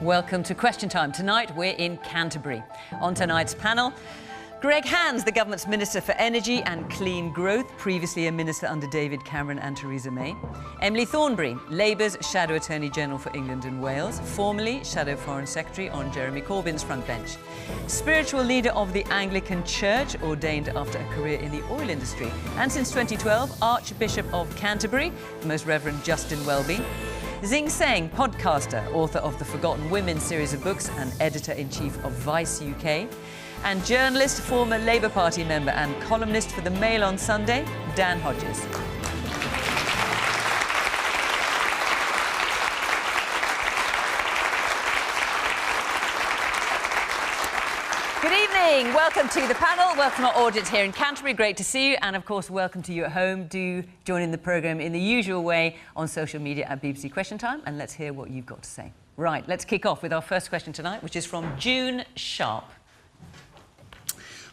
Welcome to Question Time. Tonight we're in Canterbury. On tonight's panel, Greg Hands, the government's Minister for Energy and Clean Growth, previously a minister under David Cameron and Theresa May. Emily Thornberry, Labour's Shadow Attorney General for England and Wales, formerly Shadow Foreign Secretary on Jeremy Corbyn's front bench. Spiritual leader of the Anglican Church, ordained after a career in the oil industry. And since 2012, Archbishop of Canterbury, the Most Reverend Justin Welby. Zing Tsjeng, podcaster, author of the Forgotten Women series of books and editor-in-chief of Vice UK. And journalist, former Labour Party member and columnist for the Mail on Sunday, Dan Hodges. Good evening. Welcome to the panel. Welcome to our audience here in Canterbury. Great to see you. And, of course, welcome to you at home. Do join in the programme in the usual way on social media at BBC Question Time. And let's hear what you've got to say. Right, let's kick off with our first question tonight, which is from June Sharp.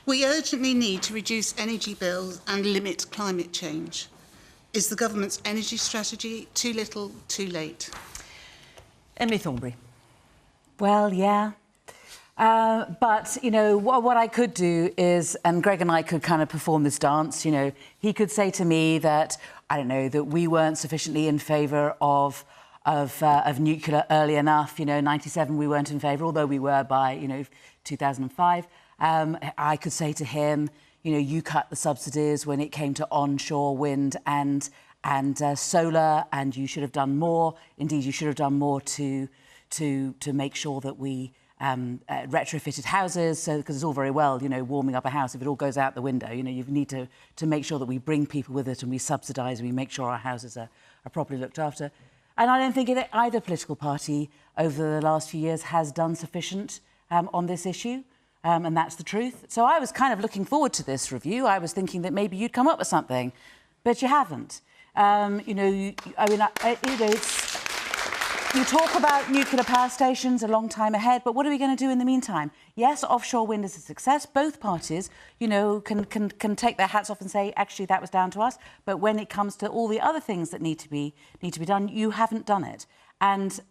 We urgently need to reduce energy bills and limit climate change. Is the government's energy strategy too little, too late? Emily Thornberry. Well, yeah. But, you know, what I could do is, and Greg and I could kind of perform this dance, you know, he could say to me that, I don't know, that we weren't sufficiently in favour of nuclear early enough. You know, 97 we weren't in favour, although we were by, you know, 2005. I could say to him, you know, you cut the subsidies when it came to onshore wind and solar, and you should have done more. Indeed, you should have done more to make sure that we retrofitted houses. So, because it's all very well, you know, warming up a house, if it all goes out the window, you know, you need to make sure that we bring people with it and we subsidise and we make sure our houses are properly looked after. And I don't think either political party over the last few years has done sufficient on this issue. And that's the truth. So I was kind of looking forward to this review. I was thinking that maybe you'd come up with something, but you haven't. You know, you talk about nuclear power stations a long time ahead, but what are we going to do in the meantime? Yes, offshore wind is a success. Both parties, you know, can take their hats off and say, actually, that was down to us. But when it comes to all the other things that need to be done, you haven't done it. And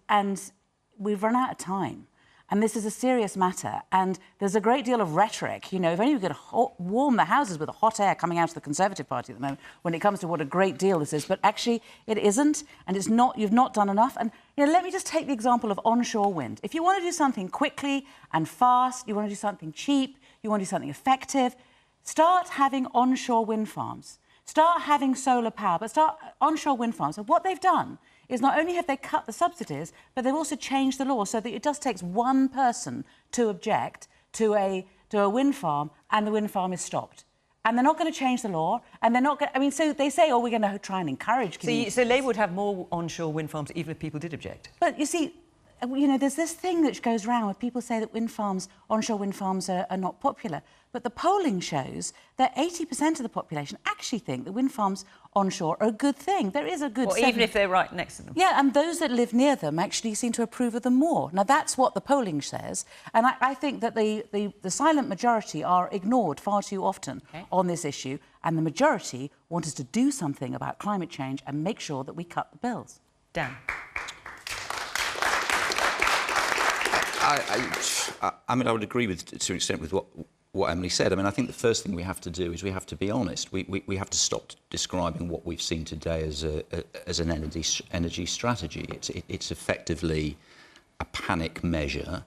we've run out of time. And this is a serious matter, and there's a great deal of rhetoric. You know, if only we could warm the houses with the hot air coming out of the Conservative Party at the moment when it comes to what a great deal this is. But actually, it isn't, and it's not. You've not done enough. And you know, let me just take the example of onshore wind. If you want to do something quickly and fast, you want to do something cheap, you want to do something effective, start having onshore wind farms. Start having solar power, but start onshore wind farms. And what they've done is not only have they cut the subsidies, but they've also changed the law so that it just takes one person to object to a wind farm, and the wind farm is stopped. And they're not going to change the law, and they're not going. I mean, so they say, oh, we're going to try and encourage communities. So Labour would have more onshore wind farms even if people did object. But you see, you know, there's this thing that goes around where people say that onshore wind farms are not popular. But the polling shows that 80% of the population actually think that wind farms onshore are a good thing. There is a good... Or even if they're right next to them. Yeah, and those that live near them actually seem to approve of them more. Now, that's what the polling says. And I think that the silent majority are ignored far too often on this issue. And the majority want us to do something about climate change and make sure that we cut the bills. Dan. I mean, I would agree with, to an extent, with what Emily said. I mean, I think the first thing we have to do is we have to be honest. We have to stop describing what we've seen today as an energy strategy. It's effectively a panic measure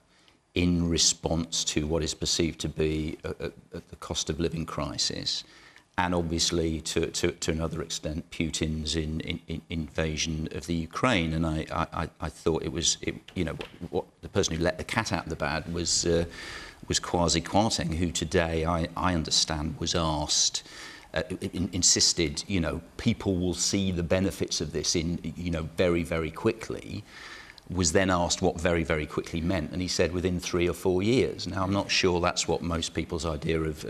in response to what is perceived to be the cost of living crisis, and obviously to another extent Putin's invasion of the Ukraine. And I thought you know, what the person who let the cat out of the bag was Kwasi Kwarteng, who today I understand was asked, insisted, you know, people will see the benefits of this very, very quickly. Was then asked what very, very quickly meant, and he said within 3 or 4 years. Now, I'm not sure that's what most people's idea of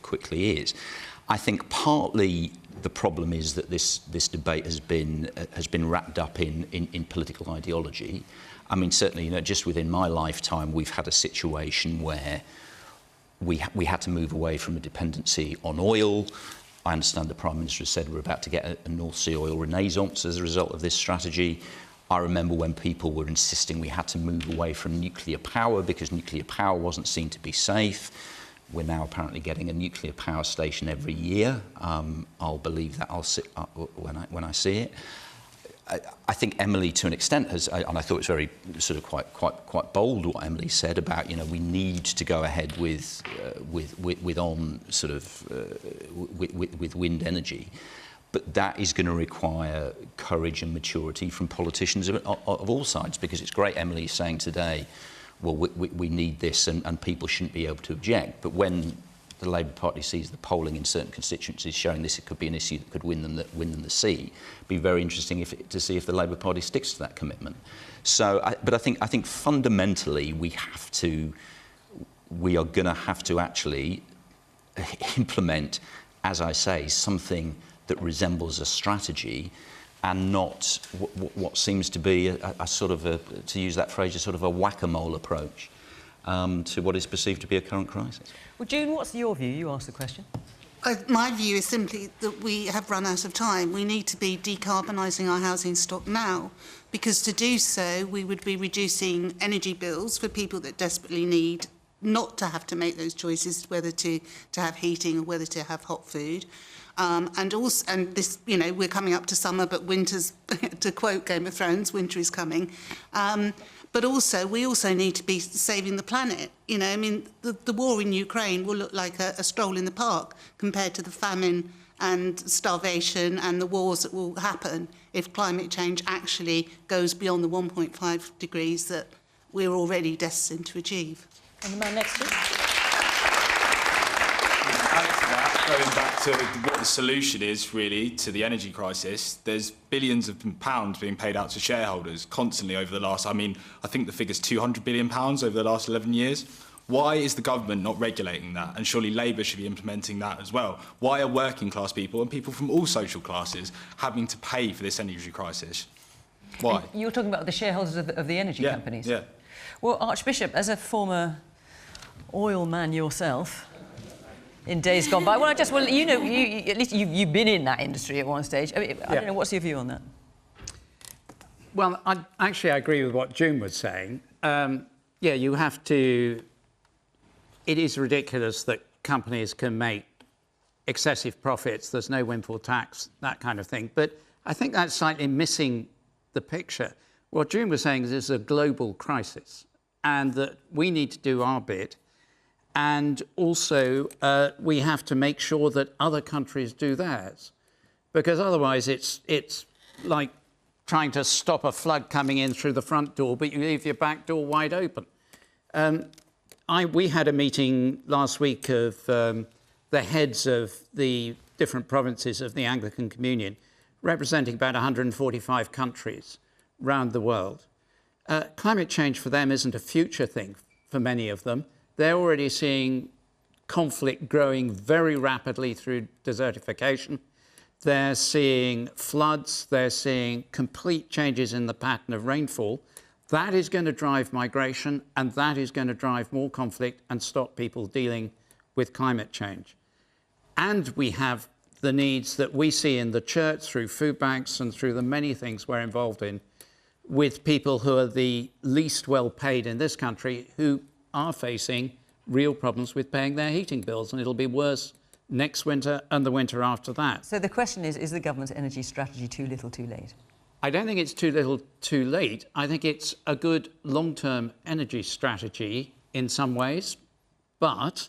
quickly is. I think partly the problem is that this debate has been wrapped up in political ideology. I mean, certainly, you know, just within my lifetime, we've had a situation where we had to move away from a dependency on oil. I understand the Prime Minister has said we're about to get a North Sea oil renaissance as a result of this strategy. I remember when people were insisting we had to move away from nuclear power because nuclear power wasn't seen to be safe. We're now apparently getting a nuclear power station every year. I'll believe that when I see it. I think Emily, to an extent, has, and I thought it was very sort of quite bold what Emily said about, you know, we need to go ahead with wind energy, but that is going to require courage and maturity from politicians of all sides. Because it's great, Emily is saying today, well, we need this, and people shouldn't be able to object. But when the Labour Party sees the polling in certain constituencies showing this, it could be an issue that could win them the seat. It'd be very interesting to see if the Labour Party sticks to that commitment. So, but I think fundamentally we are going to have to actually implement, as I say, something that resembles a strategy, and not what seems to be a sort of to use that phrase, a sort of a whack-a-mole approach to what is perceived to be a current crisis. Well, June, what's your view? You asked the question. My view is simply that we have run out of time. We need to be decarbonising our housing stock now, because to do so, we would be reducing energy bills for people that desperately need not to have to make those choices, whether to have heating or whether to have hot food. And this, you know, we're coming up to summer, but winter's, to quote Game of Thrones, winter is coming. But also, we also need to be saving the planet. You know, I mean, the war in Ukraine will look like a stroll in the park compared to the famine and starvation and the wars that will happen if climate change actually goes beyond the 1.5 degrees that we're already destined to achieve. And the man next to you. Going back to what the solution is, really, to the energy crisis, there's billions of pounds being paid out to shareholders constantly over the last, I think the figure's £200 billion over the last 11 years. Why is the government not regulating that? And surely Labour should be implementing that as well. Why are working class people and people from all social classes having to pay for this energy crisis? Why? And you're talking about the shareholders of the energy companies? Yeah. Well, Archbishop, as a former oil man yourself, in days gone by. You know, at least you've been in that industry at one stage. I mean, I don't know, what's your view on that? Well, I agree with what June was saying. You have to... It is ridiculous that companies can make excessive profits, there's no windfall tax, that kind of thing. But I think that's slightly missing the picture. What June was saying is it's a global crisis, and that we need to do our bit. And also, we have to make sure that other countries do theirs, because otherwise it's like trying to stop a flood coming in through the front door, but you leave your back door wide open. We had a meeting last week of the heads of the different provinces of the Anglican Communion, representing about 145 countries around the world. Climate change for them isn't a future thing for many of them. They're already seeing conflict growing very rapidly through desertification. They're seeing floods. They're seeing complete changes in the pattern of rainfall. That is going to drive migration, and that is going to drive more conflict and stop people dealing with climate change. And we have the needs that we see in the church through food banks and through the many things we're involved in with people who are the least well paid in this country, who are facing real problems with paying their heating bills, and it'll be worse next winter and the winter after that. So the question is the government's energy strategy too little, too late? I don't think it's too little, too late. I think it's a good long-term energy strategy in some ways, but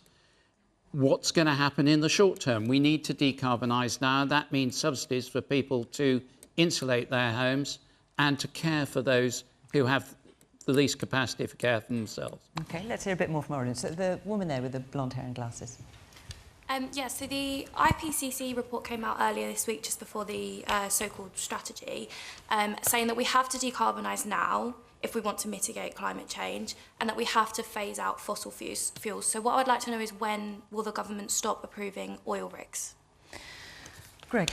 what's going to happen in the short term? We need to decarbonise now. That means subsidies for people to insulate their homes and to care for those who have the least capacity for care for themselves. OK, let's hear a bit more from our audience. So the woman there with the blonde hair and glasses. So the IPCC report came out earlier this week, just before the so-called strategy, saying that we have to decarbonise now if we want to mitigate climate change, and that we have to phase out fossil fuels. So what I'd like to know is, when will the government stop approving oil rigs? Greg.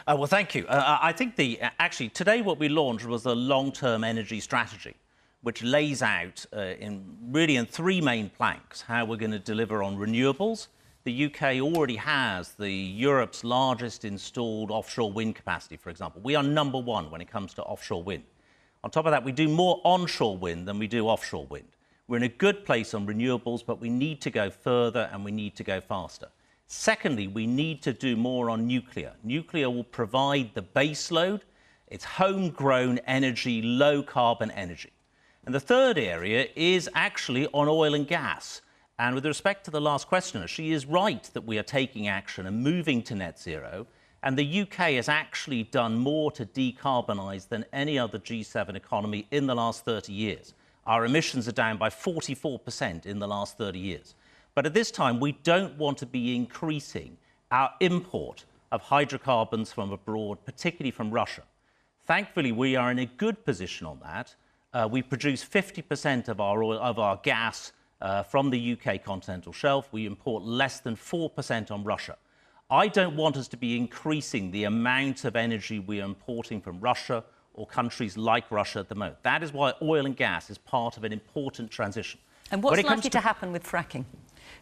Well, thank you. I think actually today what we launched was a long-term energy strategy, which lays out in three main planks how we're going to deliver on renewables, The UK already has Europe's largest installed offshore wind capacity, for example. We are number one when it comes to offshore wind. On top of that, we do more onshore wind than we do offshore wind. We're in a good place on renewables, but we need to go further and we need to go faster. Secondly, we need to do more on nuclear. Nuclear will provide the base load. It's homegrown energy, low carbon energy. And the third area is actually on oil and gas. And with respect to the last questioner, she is right that we are taking action and moving to net zero. And the UK has actually done more to decarbonise than any other G7 economy in the last 30 years. Our emissions are down by 44% in the last 30 years. But at this time, we don't want to be increasing our import of hydrocarbons from abroad, particularly from Russia. Thankfully, we are in a good position on that. We produce 50% of our gas from the UK continental shelf. We import less than 4% on Russia. I don't want us to be increasing the amount of energy we are importing from Russia or countries like Russia at the moment. That is why oil and gas is part of an important transition. And what's likely to happen with fracking?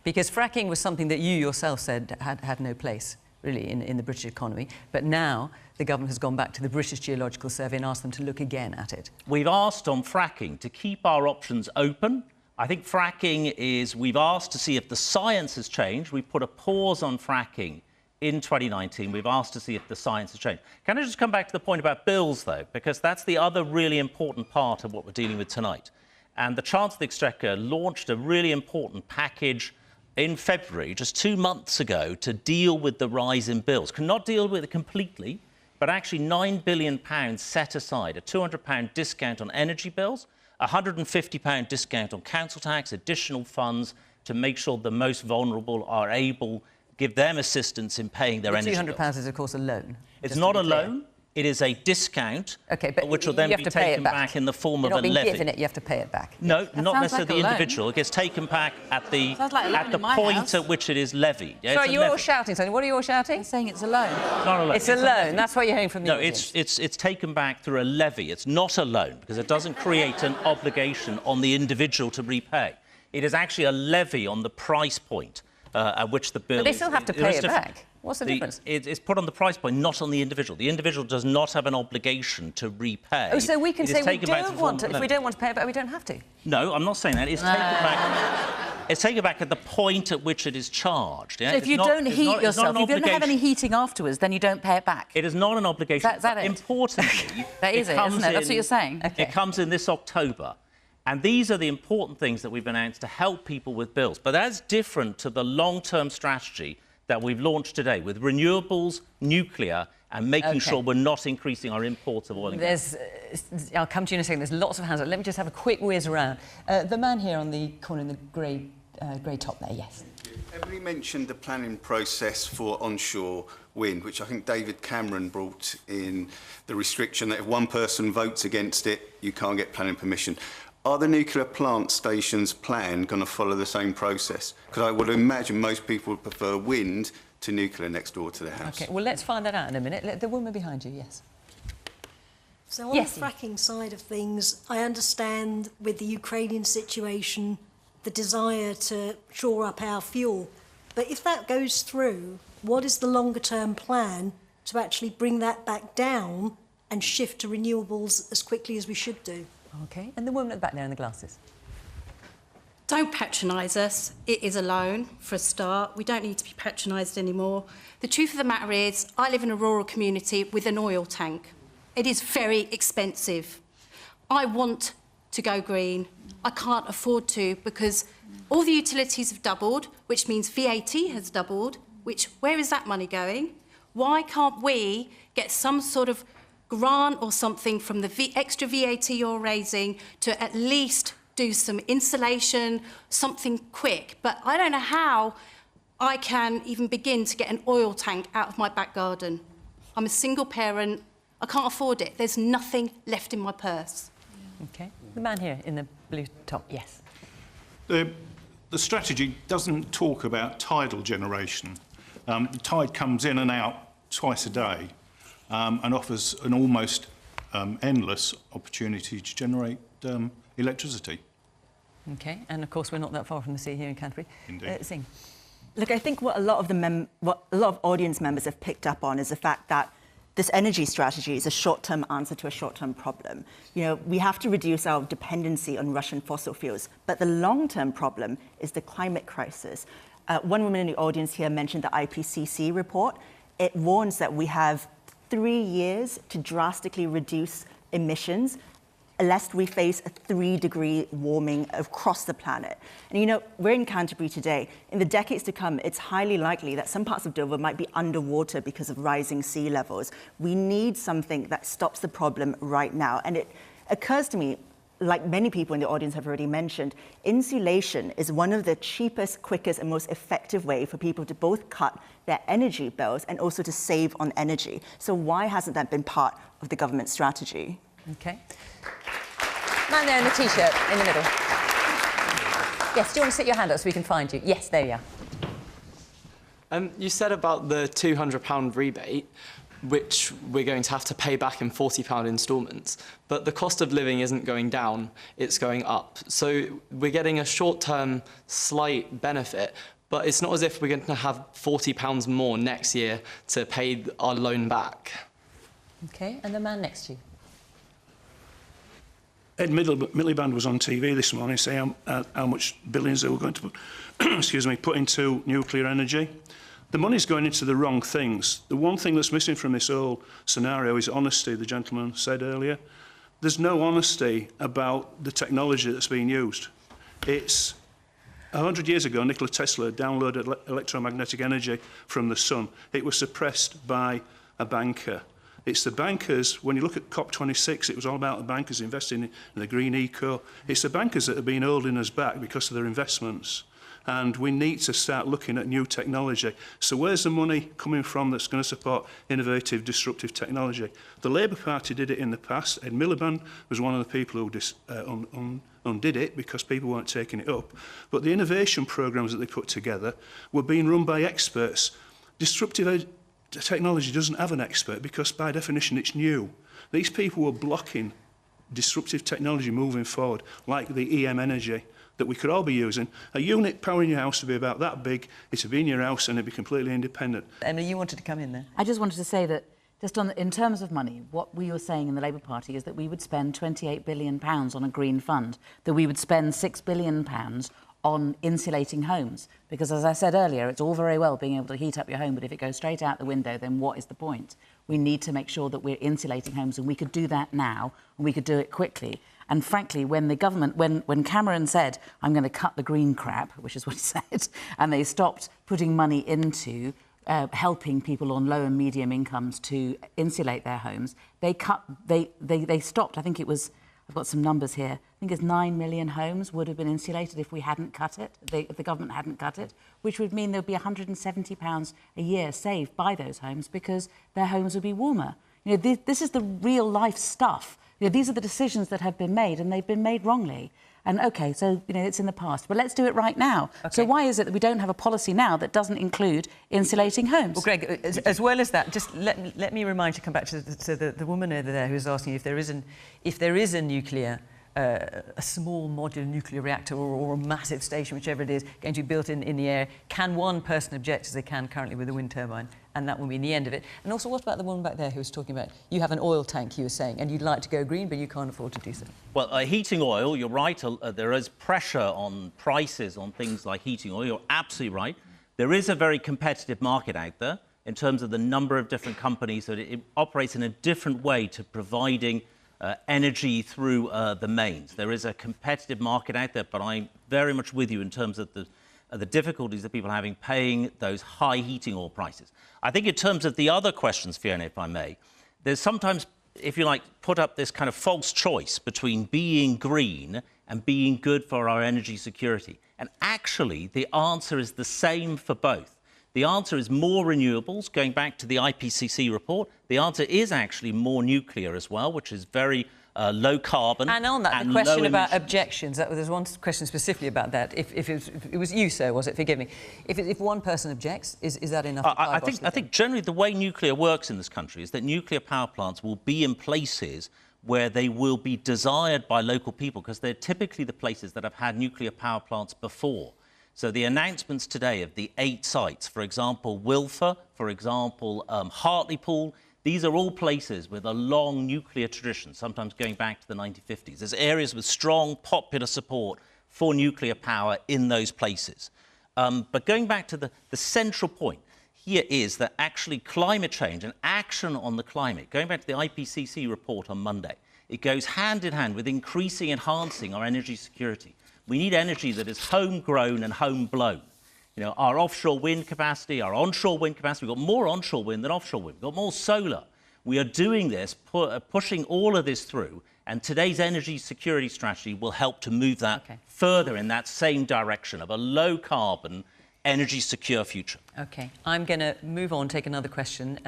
Because fracking was something that you yourself said had no place, really, in the British economy. But now the government has gone back to the British Geological Survey and asked them to look again at it. We've asked on fracking to keep our options open. I think fracking is, we've asked to see if the science has changed. We've put a pause on fracking in 2019. We've asked to see if the science has changed. Can I just come back to the point about bills, though? Because that's the other really important part of what we're dealing with tonight. And the Chancellor of the Exchequer launched a really important package in February, just 2 months ago, to deal with the rise in bills. Cannot deal with it completely, but actually £9 billion set aside, a £200 discount on energy bills, a £150 discount on council tax, additional funds to make sure the most vulnerable are able, give them assistance in paying their energy bills. £200 is, of course, a loan. It's not a loan. It is a discount, which will then be taken back in the form of a levy. You're not being given it, you have to pay it back. No, not necessarily the individual. It gets taken back at the point at which it is levied. Yeah, sorry, you're all shouting something. What are you all shouting? I'm saying it's a loan. It's not a loan. It's a loan. That's what you're hearing from the audience. No, it's taken back through a levy. It's not a loan because it doesn't create an obligation on the individual to repay. It is actually a levy on the price point at which the bill. But they still have to pay it back. What's the difference? It's put on the price point, not on the individual. The individual does not have an obligation to repay. Oh, so we can say we don't want to. If we don't want to pay it back, we don't have to. No, I'm not saying that. It's taken back. It's taken back at the point at which it is charged. Yeah? So if you don't heat yourself, if you don't have any heating afterwards, then you don't pay it back. It is not an obligation. Is that it? Importantly, that is it, isn't it? That's what you're saying. Okay. It comes in this October. And these are the important things that we've announced to help people with bills. But that's different to the long-term strategy that we've launched today with renewables, nuclear, and making sure we're not increasing our imports of oil and gas. I'll come to you in a second. There's lots of hands up. Let me just have a quick whiz around. The man here on the corner in the grey top there, yes. Emily mentioned the planning process for onshore wind, which I think David Cameron brought in the restriction that if one person votes against it, you can't get planning permission. Are the nuclear plant stations planned going to follow the same process? Because I would imagine most people would prefer wind to nuclear next door to their house. OK, well, let's find that out in a minute. The woman behind you, yes. So on the fracking side of things, I understand with the Ukrainian situation, the desire to shore up our fuel. But if that goes through, what is the longer-term plan to actually bring that back down and shift to renewables as quickly as we should do? OK, and the woman at the back there in the glasses. Don't patronise us. It is a loan, for a start. We don't need to be patronised anymore. The truth of the matter is, I live in a rural community with an oil tank. It is very expensive. I want to go green. I can't afford to because all the utilities have doubled, which means VAT has doubled, where is that money going? Why can't we get some sort of grant or something from the extra VAT you're raising to at least do some insulation, something quick? But I don't know how I can even begin to get an oil tank out of my back garden. I'm a single parent. I can't afford it. There's nothing left in my purse. OK. The man here in the blue top, yes. The strategy doesn't talk about tidal generation. The tide comes in and out twice a day. And offers an almost endless opportunity to generate electricity. OK, and of course we're not that far from the sea here in Canterbury. Indeed. Zing. Look, I think what a lot of audience members have picked up on is the fact that this energy strategy is a short-term answer to a short-term problem. You know, we have to reduce our dependency on Russian fossil fuels, but the long-term problem is the climate crisis. One woman in the audience here mentioned the IPCC report. It warns that we have 3 years to drastically reduce emissions lest we face a 3-degree warming across the planet. And you know, we're in Canterbury today. In the decades to come, it's highly likely that some parts of Dover might be underwater because of rising sea levels. We need something that stops the problem right now. And it occurs to me, like many people in the audience have already mentioned, insulation is one of the cheapest, quickest, and most effective way for people to both cut their energy bills and also to save on energy. So why hasn't that been part of the government strategy? Okay. Man there in the T-shirt, in the middle. Yes, do you want to stick your hand up so we can find you? Yes, there you are. You said about the £200 rebate, which we're going to have to pay back in £40 instalments, but the cost of living isn't going down, it's going up. So we're getting a short-term slight benefit, but it's not as if we're going to have £40 more next year to pay our loan back. Okay, and the man next to you. Ed Miliband was on TV this morning saying how much billions they were going to put, put into nuclear energy. The money's going into the wrong things. The one thing that's missing from this whole scenario is honesty, the gentleman said earlier. There's no honesty about the technology that's being used. It's 100 years ago, Nikola Tesla downloaded electromagnetic energy from the sun. It was suppressed by a banker. It's the bankers, when you look at COP26, it was all about the bankers investing in the green eco. It's the bankers that have been holding us back because of their investments. And we need to start looking at new technology. So where's the money coming from that's going to support innovative, disruptive technology? The Labour Party did it in the past. Ed Miliband was one of the people who undid it because people weren't taking it up. But the innovation programmes that they put together were being run by experts. Disruptive technology doesn't have an expert because by definition it's new. These people were blocking disruptive technology moving forward, like the EM energy that we could all be using. A unit powering your house would be about that big, it would be in your house and it'd be completely independent. Emily, you wanted to come in there. I just wanted to say that, just in terms of money, what we were saying in the Labour Party is that we would spend £28 billion on a green fund, that we would spend £6 billion on insulating homes. Because as I said earlier, it's all very well being able to heat up your home, but if it goes straight out the window, then what is the point? We need to make sure that we're insulating homes, and we could do that now, and we could do it quickly. And frankly, when the government, when Cameron said, I'm going to cut the green crap, which is what he said, and they stopped putting money into helping people on low and medium incomes to insulate their homes, they stopped. I think it was, I've got some numbers here, I think it's 9 million homes would have been insulated if we hadn't cut it, if the government hadn't cut it, which would mean there'd be £170 a year saved by those homes because their homes would be warmer. You know, this is the real life stuff. You know, these are the decisions that have been made, and they've been made wrongly. And OK, so, you know, it's in the past, but let's do it right now. Okay. So why is it that we don't have a policy now that doesn't include insulating homes? Well, Greg, as well as that, just let me remind you, come back to the woman over there who's asking if there is a nuclear, a small modular nuclear reactor or a massive station, whichever it is, going to be built in the air, can one person object as they can currently with a wind turbine? And that will be the end of it. And also, what about the woman back there who was talking about, you have an oil tank, you were saying, and you'd like to go green, but you can't afford to do so? Well, heating oil, you're right, there is pressure on prices on things like heating oil, you're absolutely right. There is a very competitive market out there in terms of the number of different companies that it operates in a different way to providing energy through the mains. There is a competitive market out there, but I'm very much with you in terms of the difficulties that people are having paying those high heating oil prices. I think in terms of the other questions, Fiona, if I may, there's sometimes, if you like, put up this kind of false choice between being green and being good for our energy security. And actually, the answer is the same for both. The answer is more renewables, going back to the IPCC report. The answer is actually more nuclear as well, which is very low carbon. And on that, the question about objections, there's one question specifically about that. If it was you, sir, was it? Forgive me. If one person objects, is that enough? I think generally the way nuclear works in this country is that nuclear power plants will be in places where they will be desired by local people because they're typically the places that have had nuclear power plants before. So the announcements today of the 8 sites, for example, Wilfer, for example, Hartlepool, these are all places with a long nuclear tradition, sometimes going back to the 1950s. There's areas with strong popular support for nuclear power in those places. But going back to the central point here is that actually climate change and action on the climate, going back to the IPCC report on Monday, it goes hand in hand with enhancing our energy security. We need energy that is homegrown and homeblown. You know, our offshore wind capacity, our onshore wind capacity, we've got more onshore wind than offshore wind. We've got more solar. We are doing this, pushing all of this through, and today's energy security strategy will help to move that further in that same direction of a low-carbon, energy-secure future. OK. I'm going to move on, take another question,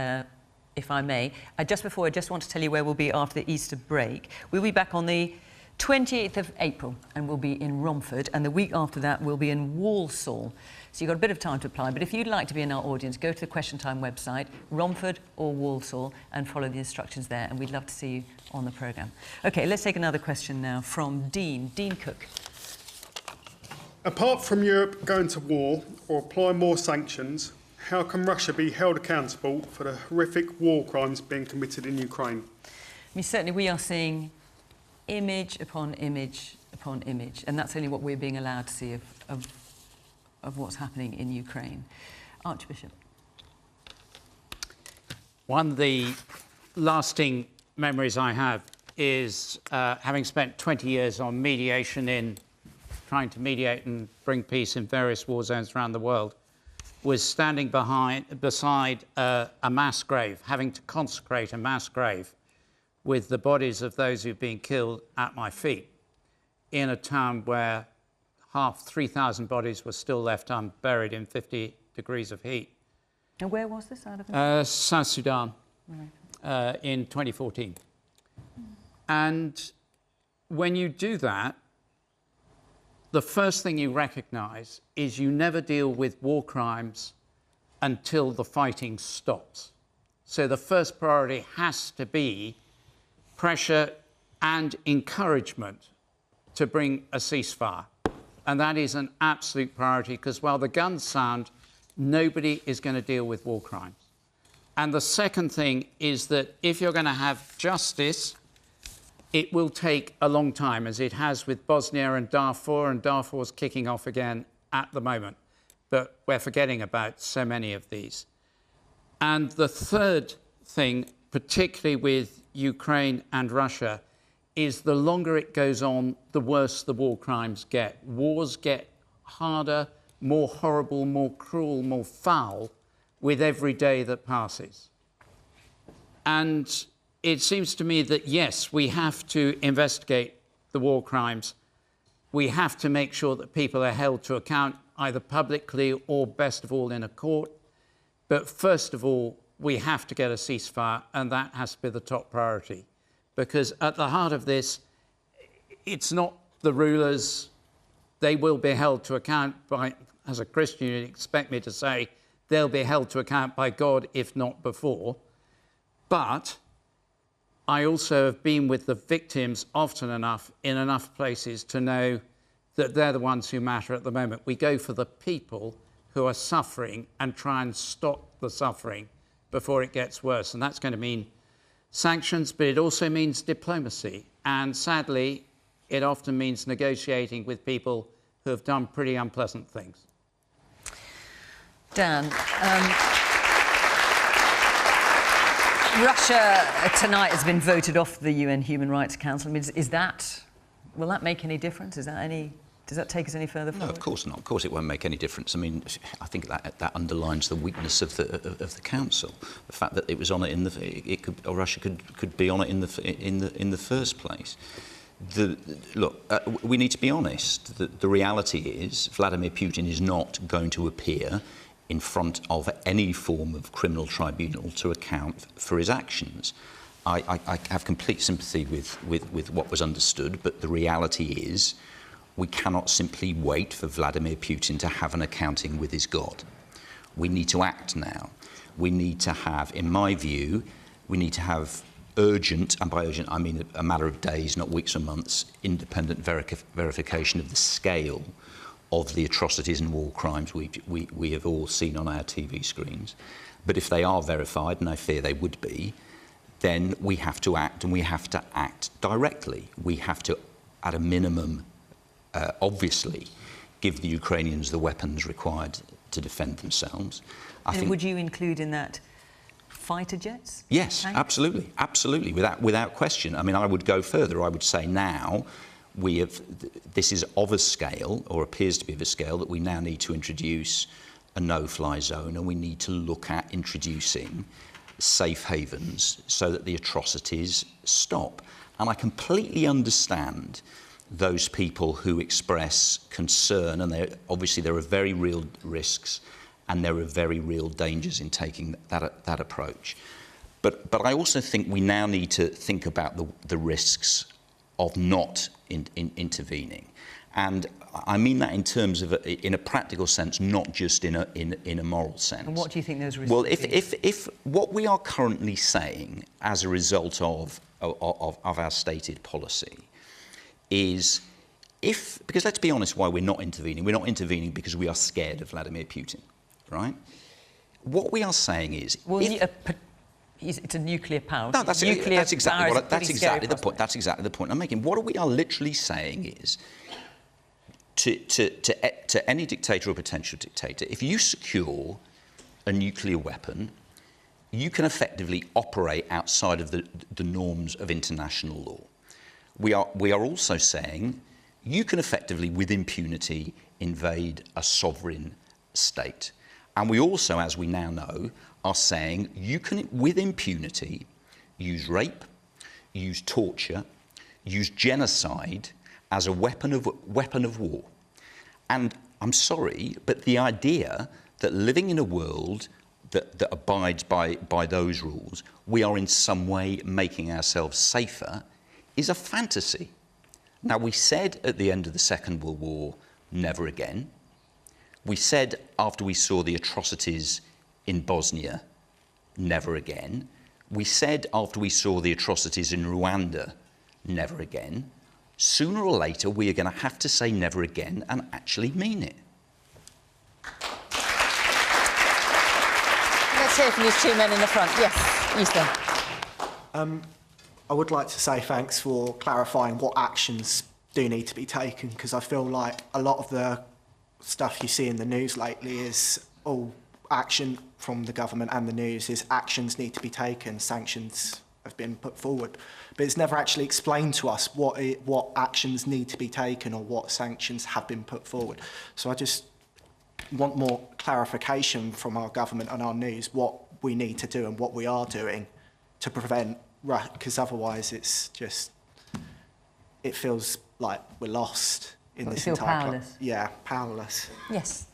if I may. Just before, I just want to tell you where we'll be after the Easter break. We'll be back on the 28th of April, and we'll be in Romford, and the week after that we'll be in Walsall. So you've got a bit of time to apply, but if you'd like to be in our audience, go to the Question Time website, Romford or Walsall, and follow the instructions there, and we'd love to see you on the programme. OK, let's take another question now from Dean Cook. Apart from Europe going to war or applying more sanctions, how can Russia be held accountable for the horrific war crimes being committed in Ukraine? I mean, certainly we are seeing image upon image upon image, and that's only what we're being allowed to see of what's happening in Ukraine. Archbishop. One of the lasting memories I have is having spent 20 years on mediation in trying to mediate and bring peace in various war zones around the world, was standing beside a mass grave, having to consecrate a mass grave with the bodies of those who've been killed at my feet in a town where 3,000 bodies were still left unburied in 50 degrees of heat. And where was this out of South Sudan, right. In 2014. And when you do that, the first thing you recognise is you never deal with war crimes until the fighting stops. So the first priority has to be pressure and encouragement to bring a ceasefire. And that is an absolute priority, because while the guns sound, nobody is going to deal with war crimes. And the second thing is that if you're going to have justice, it will take a long time, as it has with Bosnia and Darfur's kicking off again at the moment. But we're forgetting about so many of these. And the third thing, particularly with Ukraine and Russia, is the longer it goes on, the worse the war crimes get. Wars get harder, more horrible, more cruel, more foul with every day that passes. And it seems to me that, yes, we have to investigate the war crimes. We have to make sure that people are held to account, either publicly or, best of all, in a court. But first of all, we have to get a ceasefire, and that has to be the top priority. Because at the heart of this, it's not the rulers. They will be held to account by, as a Christian, you'd expect me to say, they'll be held to account by God, if not before. But I also have been with the victims often enough in enough places to know that they're the ones who matter at the moment. We go for the people who are suffering and try and stop the suffering before it gets worse. And that's going to mean sanctions, but it also means diplomacy. And sadly, it often means negotiating with people who have done pretty unpleasant things. Dan, Russia tonight has been voted off the UN Human Rights Council. I mean, will that make any difference? Does that take us any further forward? No, of course not. Of course it won't make any difference. I mean, I think that underlines the weakness of the council. The fact that it was on it or Russia could be on it in the first place. We need to be honest. The reality is Vladimir Putin is not going to appear in front of any form of criminal tribunal to account for his actions. I have complete sympathy with what was understood, but the reality is we cannot simply wait for Vladimir Putin to have an accounting with his God. We need to act now. We need to have, in my view, urgent, and by urgent I mean a matter of days, not weeks or months, independent verification of the scale of the atrocities and war crimes we have all seen on our TV screens. But if they are verified, and I fear they would be, then we have to act, and we have to act directly. We have to, at a minimum, obviously, give the Ukrainians the weapons required to defend themselves. I think, would you include in that fighter jets? Yes, tanks? absolutely, absolutely, without question. I mean, I would go further. I would say now this is of a scale, or appears to be of a scale, that we now need to introduce a no-fly zone, and we need to look at introducing safe havens so that the atrocities stop. And I completely understand those people who express concern, and obviously there are very real risks and there are very real dangers in taking that approach. But I also think we now need to think about the risks of not intervening. And I mean that in terms of, in a practical sense, not just in a moral sense. And what do you think those risks Well, would be? if what we are currently saying as a result of our stated policy is, because let's be honest, why we're not intervening because we are scared of Vladimir Putin, right? What we are saying is, well, it's a nuclear power. No, that's exactly the point I'm making. What we are literally saying is, to any dictator or potential dictator, if you secure a nuclear weapon, you can effectively operate outside of the norms of international law. We are also saying you can effectively, with impunity, invade a sovereign state. And we also, as we now know, are saying you can, with impunity, use rape, use torture, use genocide as a weapon of war. And I'm sorry, but the idea that living in a world that abides by those rules, we are in some way making ourselves safer, is a fantasy. Now, we said at the end of the Second World War, never again. We said after we saw the atrocities in Bosnia, never again. We said after we saw the atrocities in Rwanda, never again. Sooner or later, we are going to have to say never again and actually mean it. Let's hear from these two men in the front. Yes, Euston. I would like to say thanks for clarifying what actions do need to be taken, because I feel like a lot of the stuff you see in the news lately is all action from the government, and the news is actions need to be taken, sanctions have been put forward. But it's never actually explained to us what actions need to be taken or what sanctions have been put forward. So I just want more clarification from our government and our news what we need to do and what we are doing to prevent, because otherwise it's just, it feels like we're lost in this entire... powerless. Yeah, powerless. Yes.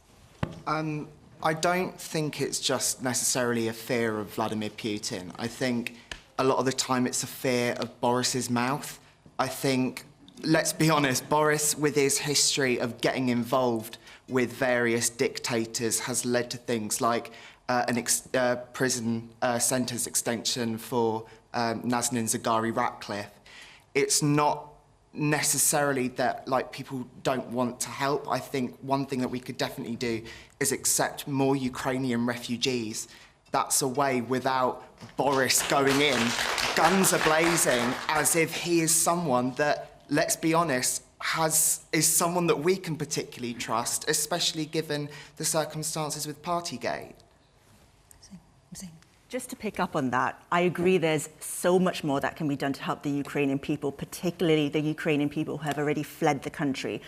I don't think it's just necessarily a fear of Vladimir Putin. I think a lot of the time it's a fear of Boris's mouth. I think, let's be honest, Boris, with his history of getting involved with various dictators, has led to things like a prison sentence extension for Nazanin Zaghari-Ratcliffe. It's not necessarily that people don't want to help. I think one thing that we could definitely do is accept more Ukrainian refugees. That's a way without Boris going in, guns a-blazing, as if he is someone that, let's be honest, is someone that we can particularly trust, especially given the circumstances with Partygate. Just to pick up on that, I agree there's so much more that can be done to help the Ukrainian people, particularly the Ukrainian people who have already fled the country.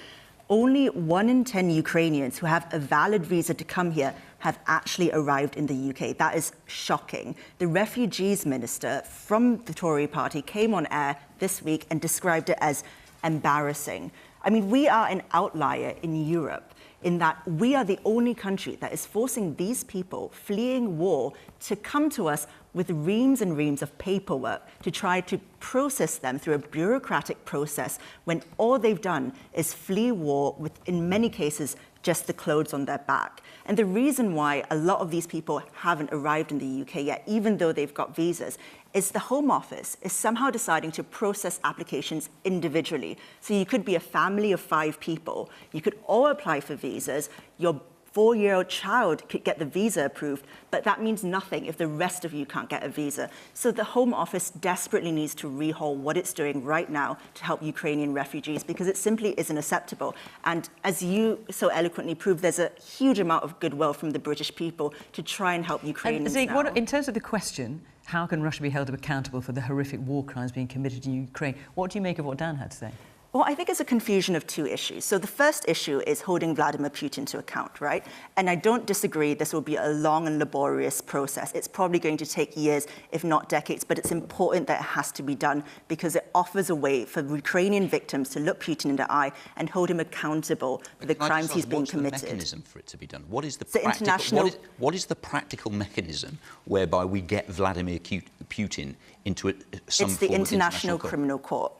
Only 1 in 10 Ukrainians who have a valid visa to come here have actually arrived in the UK. That is shocking. The refugees minister from the Tory party came on air this week and described it as embarrassing. I mean, we are an outlier in Europe in that we are the only country that is forcing these people fleeing war to come to us with reams and reams of paperwork to try to process them through a bureaucratic process when all they've done is flee war with, in many cases, just the clothes on their back. And the reason why a lot of these people haven't arrived in the UK yet, even though they've got visas, is the Home Office is somehow deciding to process applications individually. So you could be a family of 5 people. You could all apply for visas. Your 4-year-old child could get the visa approved, but that means nothing if the rest of you can't get a visa. So the Home Office desperately needs to rehaul what it's doing right now to help Ukrainian refugees, because it simply isn't acceptable. And as you so eloquently proved, there's a huge amount of goodwill from the British people to try and help Ukrainians Zing, now. in terms of the question, how can Russia be held accountable for the horrific war crimes being committed in Ukraine? What do you make of what Dan had to say? Well, I think it's a confusion of 2 issues. So the first issue is holding Vladimir Putin to account, right? And I don't disagree this will be a long and laborious process. It's probably going to take years, if not decades, but it's important that it has to be done because it offers a way for Ukrainian victims to look Putin in the eye and hold him accountable for the crimes he's been committed. What's the mechanism for it to be done? What is the international... what is the practical mechanism whereby we get Vladimir Putin into some It's the form of International Criminal Court.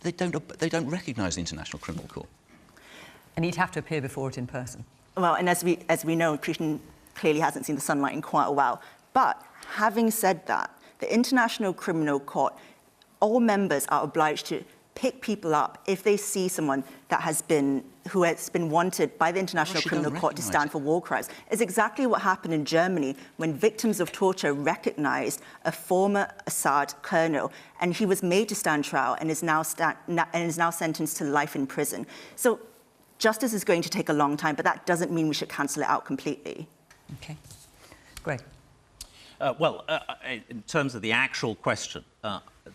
They don't recognise the International Criminal Court. And he'd have to appear before it in person. Well, and as we know, Putin clearly hasn't seen the sunlight in quite a while. But having said that, the International Criminal Court, all members are obliged to pick people up if they see someone that who has been wanted by the International Criminal Court to stand for war crimes. It's exactly what happened in Germany when victims of torture recognized a former Assad colonel, and he was made to stand trial and is now sentenced to life in prison. So justice is going to take a long time, but that doesn't mean we should cancel it out completely. Okay. Great. In terms of the actual question,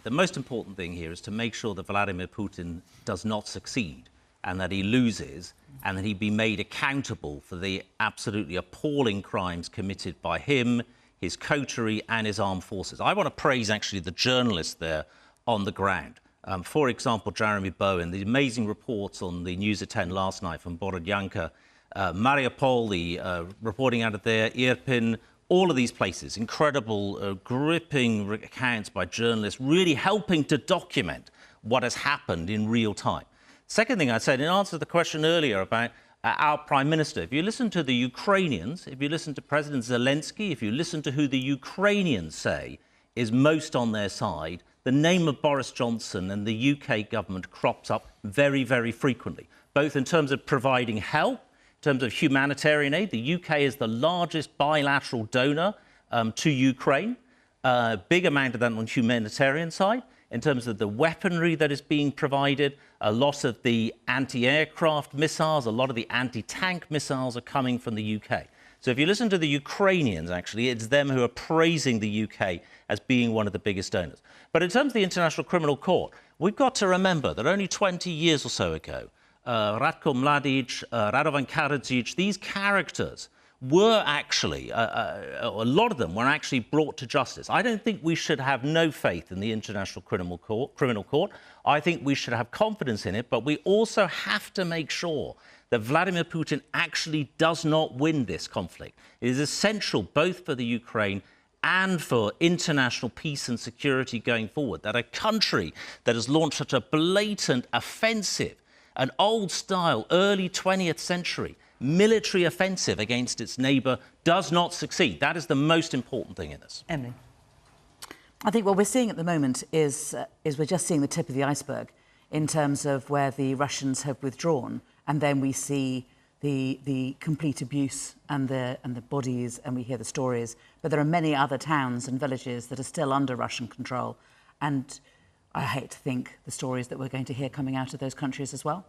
the most important thing here is to make sure that Vladimir Putin does not succeed and that he loses and that he be made accountable for the absolutely appalling crimes committed by him, his coterie and his armed forces. I want to praise actually the journalists there on the ground. For example, Jeremy Bowen, the amazing reports on the News at 10 last night from Borodyanka, Mariupol, the reporting out of there, Irpin, all of these places, incredible, gripping accounts by journalists, really helping to document what has happened in real time. Second thing I said, in answer to the question earlier about our Prime Minister, if you listen to the Ukrainians, if you listen to President Zelensky, if you listen to who the Ukrainians say is most on their side, the name of Boris Johnson and the UK government crops up very, very frequently, both in terms of providing help, in terms of humanitarian aid. The UK is the largest bilateral donor to Ukraine, big amount of that on the humanitarian side. In terms of the weaponry that is being provided, a lot of the anti-aircraft missiles, a lot of the anti-tank missiles are coming from the UK. So if you listen to the Ukrainians, actually, it's them who are praising the UK as being one of the biggest donors. But in terms of the International Criminal Court, we've got to remember that only 20 years or so ago, Ratko Mladic, Radovan Karadzic, these characters were actually, a lot of them were actually brought to justice. I don't think we should have no faith in the International Criminal Court. I think we should have confidence in it, but we also have to make sure that Vladimir Putin actually does not win this conflict. It is essential both for the Ukraine and for international peace and security going forward, that a country that has launched such a blatant offensive, an old-style, early 20th century military offensive against its neighbour does not succeed. That is the most important thing in this. Emily. I think what we're seeing at the moment is we're just seeing the tip of the iceberg in terms of where the Russians have withdrawn, and then we see the complete abuse and the bodies, and we hear the stories. But there are many other towns and villages that are still under Russian control, and I hate to think the stories that we're going to hear coming out of those countries as well.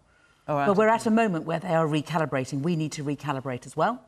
But we're at a moment where they are recalibrating. We need to recalibrate as well.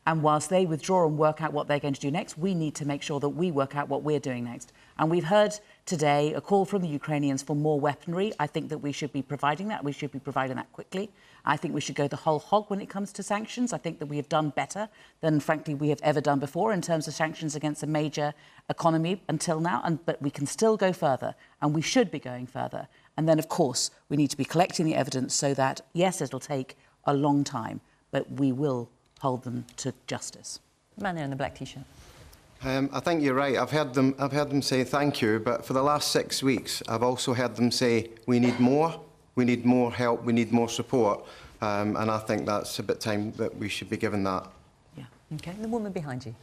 And whilst they withdraw and work out what they're going to do next, we need to make sure that we work out what we're doing next. And we've heard today a call from the Ukrainians for more weaponry. I think that we should be providing that. We should be providing that quickly. I think we should go the whole hog when it comes to sanctions. I think that we have done better than, frankly, we have ever done before in terms of sanctions against a major economy until now. But we can still go further, and we should be going further. And then, of course, we need to be collecting the evidence so that, yes, it'll take a long time, but we will hold them to justice. Man there in the black T-shirt. I think you're right. I've heard them say thank you, but for the last 6 weeks, I've also heard them say we need more help, we need more support. And I think that's a bit time that we should be given that. Yeah. OK. The woman behind you.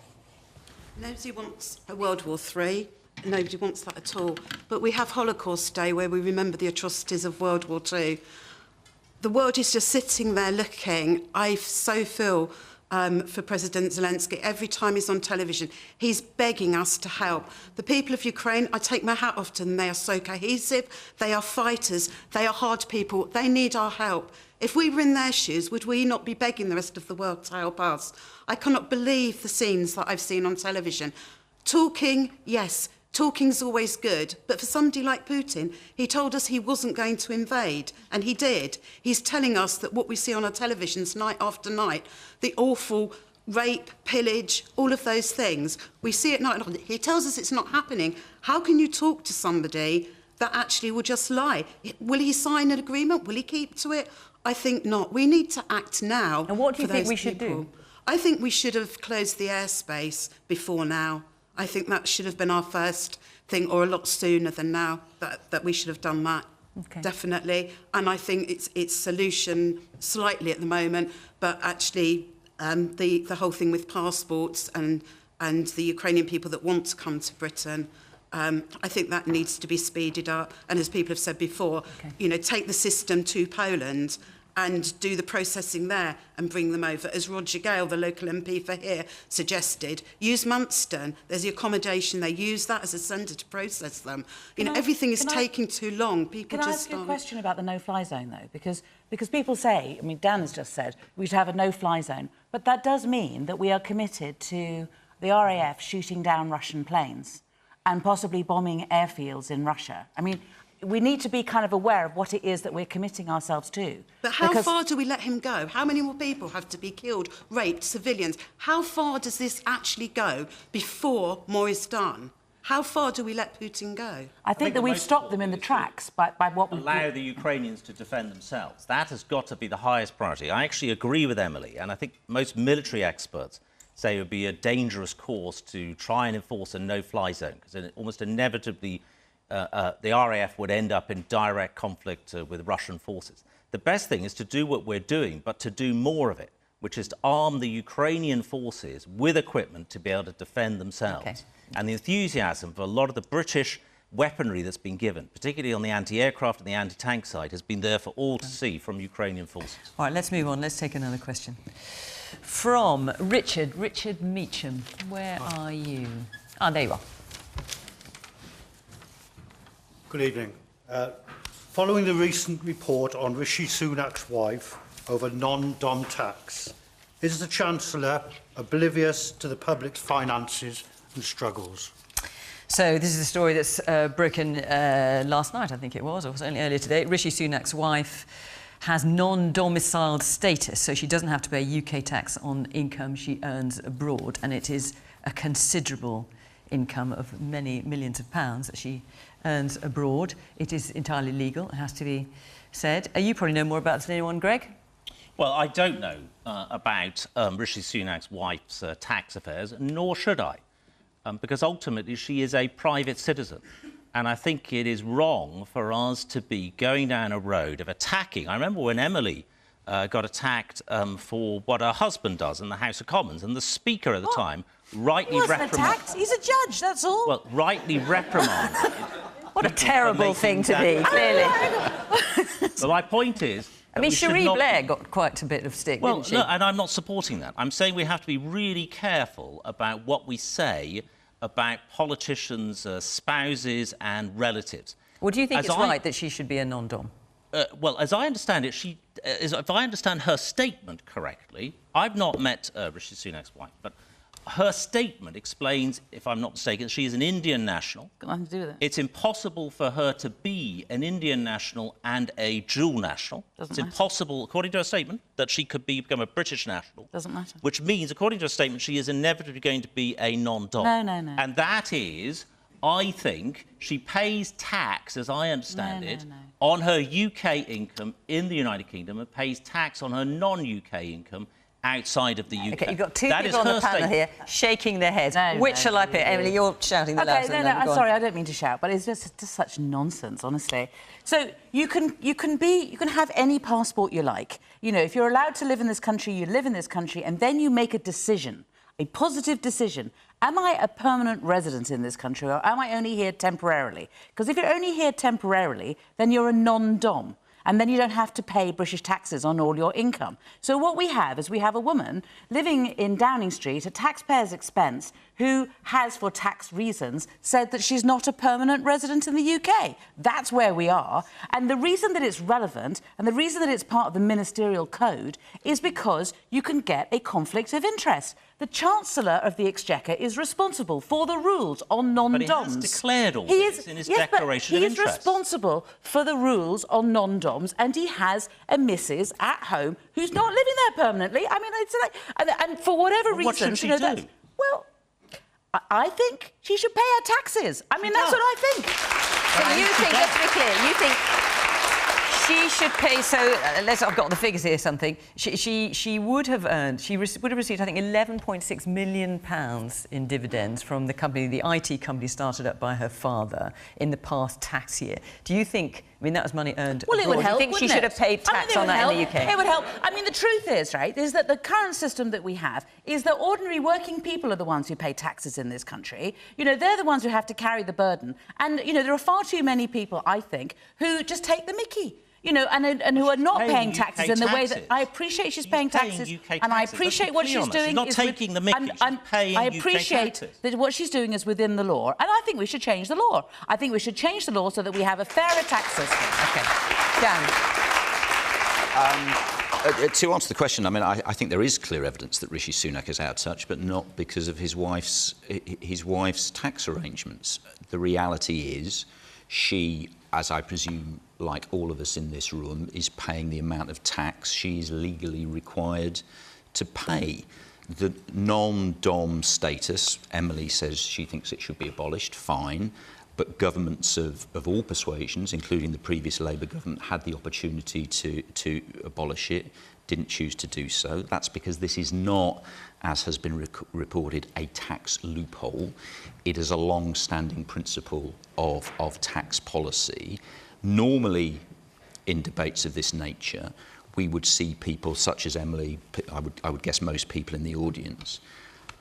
Nobody wants a World War III. Nobody wants that at all. But we have Holocaust Day, where we remember the atrocities of World War II. The world is just sitting there looking. I so feel for President Zelensky. Every time he's on television, he's begging us to help. The people of Ukraine, I take my hat off to them. They are so cohesive. They are fighters. They are hard people. They need our help. If we were in their shoes, would we not be begging the rest of the world to help us? I cannot believe the scenes that I've seen on television. Talking, yes, talking's always good, but for somebody like Putin, he told us he wasn't going to invade, and he did. He's telling us that what we see on our televisions night after night, the awful rape, pillage, all of those things, we see it night after night. He tells us it's not happening. How can you talk to somebody that actually will just lie? Will he sign an agreement? Will he keep to it? I think not. We need to act now. And what do you think we should do? I think we should have closed the airspace before now. I think that should have been our first thing, or a lot sooner than now, that we should have done that. Okay. Definitely. And I think it's solution slightly at the moment, but actually the whole thing with passports and the Ukrainian people that want to come to Britain, I think that needs to be speeded up. And as people have said before, you know, take the system to Poland and do the processing there and bring them over. As Roger Gale, the local MP for here, suggested, use Munstone. There's the accommodation there. Use that as a centre to process them. You know, everything is taking too long. People Can I just ask you a question about the no-fly zone, though? Because people say, I mean, Dan has just said, we should have a no-fly zone. But that does mean that we are committed to the RAF shooting down Russian planes and possibly bombing airfields in Russia. I mean, we need to be kind of aware of what it is that we're committing ourselves to. But how far do we let him go? How many more people have to be killed, raped, civilians? How far does this actually go before more is done? How far do we let Putin go? I think that we've stopped them in the tracks by what we've... Allow the Ukrainians to defend themselves. That has got to be the highest priority. I actually agree with Emily, and I think most military experts say it would be a dangerous course to try and enforce a no-fly zone, because almost inevitably the RAF would end up in direct conflict with Russian forces. The best thing is to do what we're doing, but to do more of it, which is to arm the Ukrainian forces with equipment to be able to defend themselves. Okay. And the enthusiasm for a lot of the British weaponry that's been given, particularly on the anti-aircraft and the anti-tank side, has been there for all to see from Ukrainian forces. All right, let's move on. Let's take another question. From Richard Meacham. Where are you? Ah, there you are. Good evening. Following the recent report on Rishi Sunak's wife over non-dom tax, is the Chancellor oblivious to the public's finances and struggles? So this is a story that's broken last night, I think it was, or certainly earlier today. Rishi Sunak's wife has non-domiciled status, so she doesn't have to pay UK tax on income she earns abroad, and it is a considerable income of many millions of pounds that she earns abroad. It is entirely legal, it has to be said. You probably know more about this than anyone, Greg? Well, I don't know about Rishi Sunak's wife's tax affairs, nor should I, because ultimately she is a private citizen. And I think it is wrong for us to be going down a road of attacking. I remember when Emily got attacked for what her husband does in the House of Commons, and the Speaker at the time rightly reprimanded. He wasn't attacked, he's a judge, that's all. Well, rightly reprimanded. What a terrible thing to be, clearly. But my point is... I mean, Cherie Blair got quite a bit of stick, didn't she? No, and I'm not supporting that. I'm saying we have to be really careful about what we say about politicians' spouses and relatives. Well, do you think it's right that she should be a non-dom? Well, as I understand it, if I understand her statement correctly, I've not met Rishi Sunak's wife, but her statement explains, if I'm not mistaken, she is an Indian national. Got nothing to do with it. It's impossible for her to be an Indian national and a dual national. Doesn't it's matter. impossible, according to her statement, that she could become a British national. Doesn't matter. Which means, according to her statement, she is inevitably going to be a non-dom. No. And that is, I think, she pays tax, as I understand it, on her UK income in the United Kingdom and pays tax on her non-UK income outside of the UK. OK, you've got two That people is on her the panel here shaking their heads. Which shall I pick? Emily, you're shouting the loudest. OK, no, I'm sorry, I don't mean to shout, but it's just such nonsense, honestly. So you can have any passport you like. You know, if you're allowed to live in this country, you live in this country, and then you make a decision, a positive decision. Am I a permanent resident in this country, or am I only here temporarily? Because if you're only here temporarily, then you're a non-dom. And then you don't have to pay British taxes on all your income. So what we have is we have a woman living in Downing Street at taxpayers' expense who has, for tax reasons, said that she's not a permanent resident in the UK. That's where we are. And the reason that it's relevant and the reason that it's part of the ministerial code is because you can get a conflict of interest. The Chancellor of the Exchequer is responsible for the rules on non-doms. But he has declared all this in his declaration of interest. He is responsible for the rules on non-doms, and he has a missus at home who's not living there permanently. I mean, it's like, and for whatever reason, what should she do? Well, I think she should pay her taxes. I mean, that's what I think. So you think, let's be clear, you think she should pay, so I've got the figures here, something. She would have earned, would have received, I think, £11.6 million in dividends from the company, the IT company started up by her father in the past tax year. Do you think, I mean, that was money earned Well, abroad. it would help, Do you think she wouldn't should it? have paid tax on that in the UK? It would help. I mean, the truth is, right, is that the current system that we have is that ordinary working people are the ones who pay taxes in this country. You know, they're the ones who have to carry the burden. And, you know, there are far too many people, I think, who just take the mickey. You know, and who are not paying taxes in the way that I appreciate she's paying taxes, and I appreciate what she's doing. She's not taking the mickey, she's paying I UK appreciate taxes. that what she's doing is within the law, and I think we should change the law. I think we should change the law so that we have a fairer tax system. OK. Dan. To answer the question, I mean, I think there is clear evidence that Rishi Sunak is out of touch, but not because of his wife's tax arrangements. The reality is she, as I presume, like all of us in this room, is paying the amount of tax she is legally required to pay. The non-dom status, Emily says she thinks it should be abolished, fine, but governments of all persuasions, including the previous Labour government, had the opportunity to abolish it, didn't choose to do so. That's because this is not, as has been reported, a tax loophole. It is a long-standing principle of tax policy. Normally, in debates of this nature, we would see people such as Emily, I would guess most people in the audience,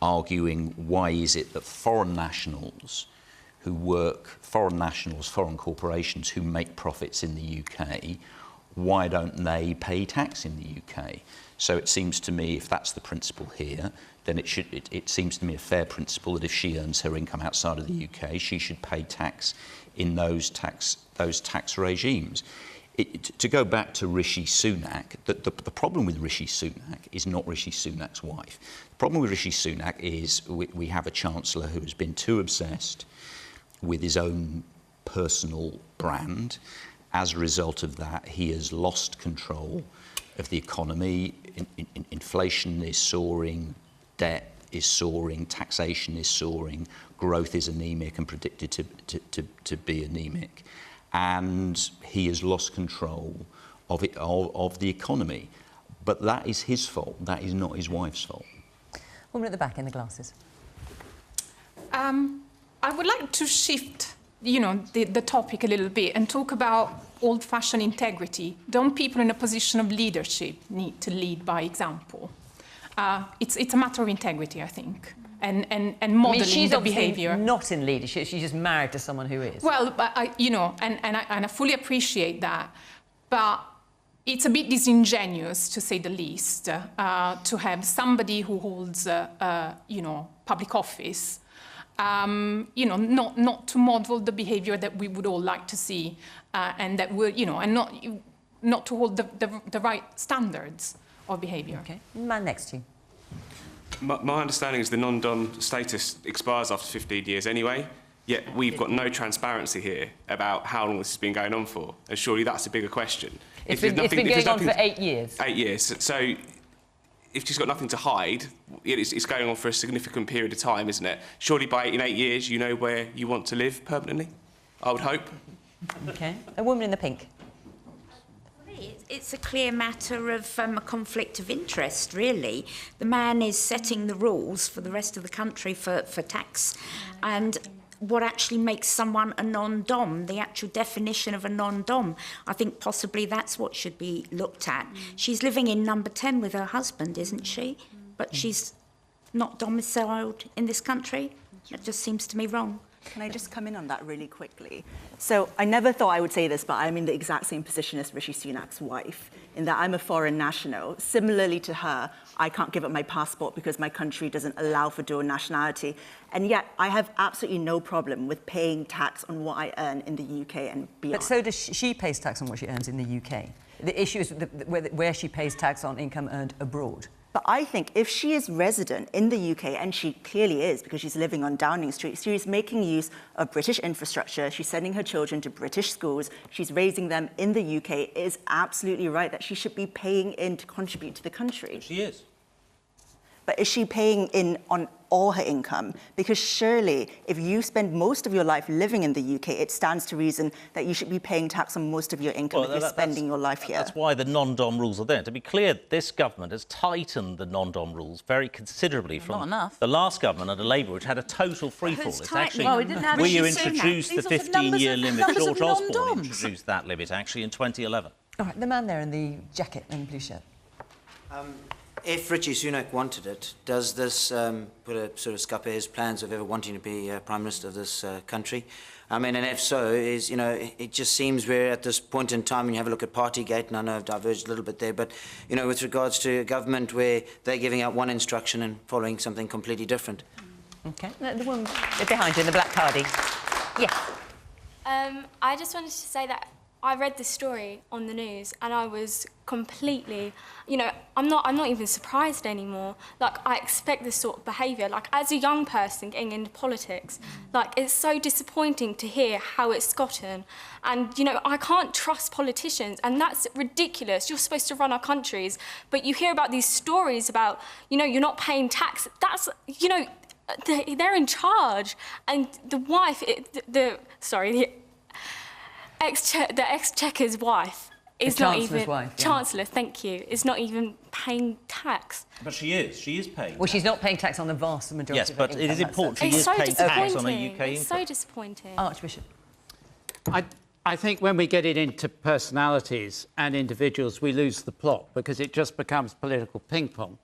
arguing why is it that foreign nationals, foreign corporations who make profits in the UK, why don't they pay tax in the UK? So it seems to me, if that's the principle here, then it seems to me a fair principle that if she earns her income outside of the UK, she should pay tax in those tax regimes. To go back to Rishi Sunak, the problem with Rishi Sunak is not Rishi Sunak's wife. The problem with Rishi Sunak is we have a Chancellor who has been too obsessed with his own personal brand. As a result of that, he has lost control of the economy. Inflation is soaring, debt is soaring, taxation is soaring, growth is anemic and predicted to be anemic. And he has lost control of the economy. But that is his fault. That is not his wife's fault. Woman at the back in the glasses. I would like to shift, the topic a little bit and talk about old-fashioned integrity. Don't people in a position of leadership need to lead by example? It's a matter of integrity, I think, and modelling the behaviour. She's not in leadership. She's just married to someone who is. Well, I fully appreciate that, but it's a bit disingenuous, to say the least, to have somebody who holds, public office, not to model the behaviour that we would all like to see, and that would, and not to hold the right standards of behaviour. Okay, man next to you. My understanding is the non-dom status expires after 15 years anyway, yet we've got no transparency here about how long this has been going on for, and surely that's a bigger question. It's been going on for 8 years. 8 years. So if she's got nothing to hide, it's going on for a significant period of time, isn't it? Surely in 8 years you know where you want to live permanently, I would hope. OK. A woman in the pink. For me, it's a clear matter of a conflict of interest, really. The man is setting the rules for the rest of the country for tax, and what actually makes someone a non-dom, the actual definition of a non-dom. I think possibly that's what should be looked at. She's living in number 10 with her husband, isn't she? But she's not domiciled in this country. That just seems to me wrong. Can I just come in on that really quickly? So I never thought I would say this, but I'm in the exact same position as Rishi Sunak's wife, in that I'm a foreign national. Similarly to her, I can't give up my passport because my country doesn't allow for dual nationality. And yet I have absolutely no problem with paying tax on what I earn in the UK and beyond. But so does she pays tax on what she earns in the UK. The issue is where she pays tax on income earned abroad. But I think if she is resident in the UK, and she clearly is because she's living on Downing Street, she is making use of British infrastructure, she's sending her children to British schools, she's raising them in the UK, it is absolutely right that she should be paying in to contribute to the country. She is. But is she paying in on all her income? Because surely, if you spend most of your life living in the UK, it stands to reason that you should be paying tax on most of your income if you're spending your life here. That's why the non-dom rules are there. To be clear, this government has tightened the non-dom rules very considerably from the last government under Labour, which had a total free-fall. It's actually we who introduced the 15-year limit. George Osborne introduced that limit, actually, in 2011. All right, the man there in the jacket and blue shirt. If Rishi Sunak wanted it, does this put a sort of scupper his plans of ever wanting to be Prime Minister of this country? I mean, and if so, it just seems we're at this point in time when you have a look at Partygate, and I know I've diverged a little bit there, but, with regards to a government where they're giving out one instruction and following something completely different. OK. The woman behind you in the black cardi. Yes. I just wanted to say that I read this story on the news and I was completely, I'm not even surprised anymore. Like, I expect this sort of behaviour. Like, as a young person getting into politics, like, it's so disappointing to hear how it's gotten. And, I can't trust politicians, and that's ridiculous. You're supposed to run our countries, but you hear about these stories about, you're not paying tax. That's, they're in charge. And the wife, the Exchequer's wife is not even... wife, yeah. Chancellor, thank you, is not even paying tax. But she is. She is paying. Well, she's not paying tax on the vast majority yes, of her but income. it is important. She It's is so paying tax on her disappointing. UK It's income. so disappointing. Archbishop. I think when we get it into personalities and individuals, we lose the plot because it just becomes political ping-pong.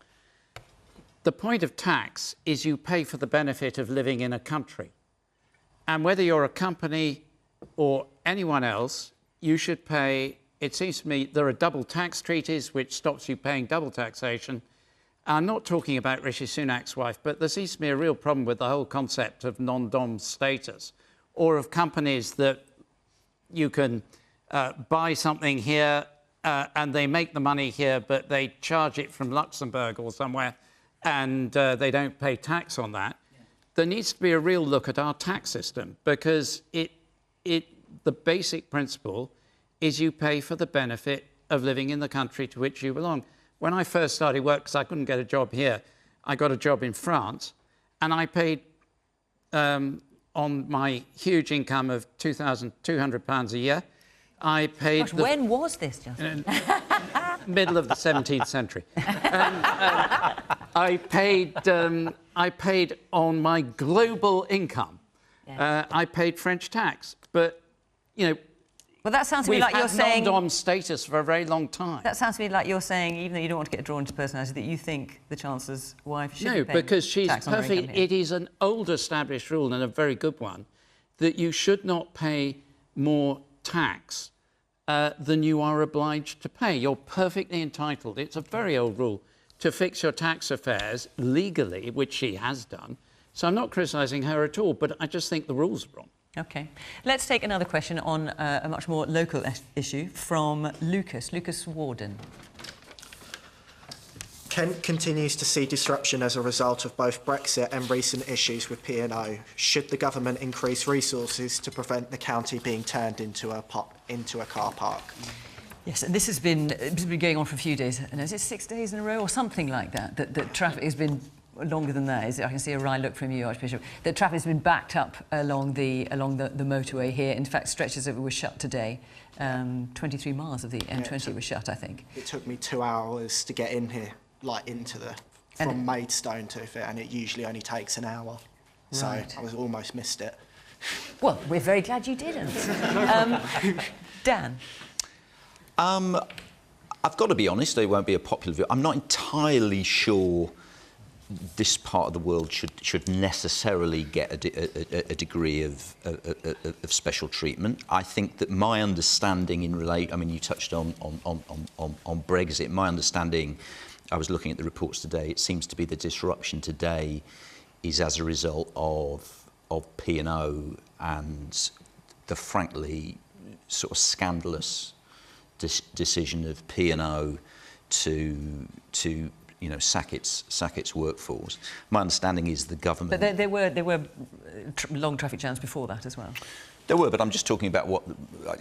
The point of tax is you pay for the benefit of living in a country. And whether you're a company or anyone else, you should pay, it seems to me, there are double tax treaties which stops you paying double taxation. I'm not talking about Rishi Sunak's wife, but there seems to be a real problem with the whole concept of non-dom status, or of companies that you can buy something here and they make the money here, but they charge it from Luxembourg or somewhere, and they don't pay tax on that. Yeah. There needs to be a real look at our tax system, because the basic principle is you pay for the benefit of living in the country to which you belong. When I first started work, because I couldn't get a job here, I got a job in France, and I paid, on my huge income of £2,200 a year, I paid... Gosh, when was this, Justin? Middle of the 17th century. I paid on my global income. Yeah. I paid French tax, but well, that sounds to me like you're saying... We've had non-dom status for a very long time. That sounds to me like you're saying, even though you don't want to get drawn into personality, that you think the Chancellor's wife should be paying because she's tax on her income perfect. here. It is an old established rule, and a very good one, that you should not pay more tax than you are obliged to pay. You're perfectly entitled. It's a very old rule to fix your tax affairs legally, which she has done. So I'm not criticising her at all, but I just think the rules are wrong. OK. Let's take another question on a much more local issue from Lucas. Lucas Warden. Kent continues to see disruption as a result of both Brexit and recent issues with P&O. Should the government increase resources to prevent the county being turned into a car park? Yes, and this has been going on for a few days. And is it 6 days in a row or something like that? That traffic has been longer than that. I can see a wry look from you, Archbishop. The traffic has been backed up along the motorway here. In fact, stretches of it were shut today. 23 miles of the M20 were shut, I think. It took me 2 hours to get in here, like from Maidstone to it, and it usually only takes an hour. So I almost missed it. Well, we're very glad you didn't. Dan? I've got to be honest, it won't be a popular view. I'm not entirely sure this part of the world should necessarily get a degree of special treatment. I think that my understanding you touched on Brexit. My understanding, I was looking at the reports today, it seems to be the disruption today is as a result of P&O and the frankly sort of scandalous decision of P&O to sack its workforce. My understanding is the government. But there were long traffic jams before that as well. There were, but I'm just talking about what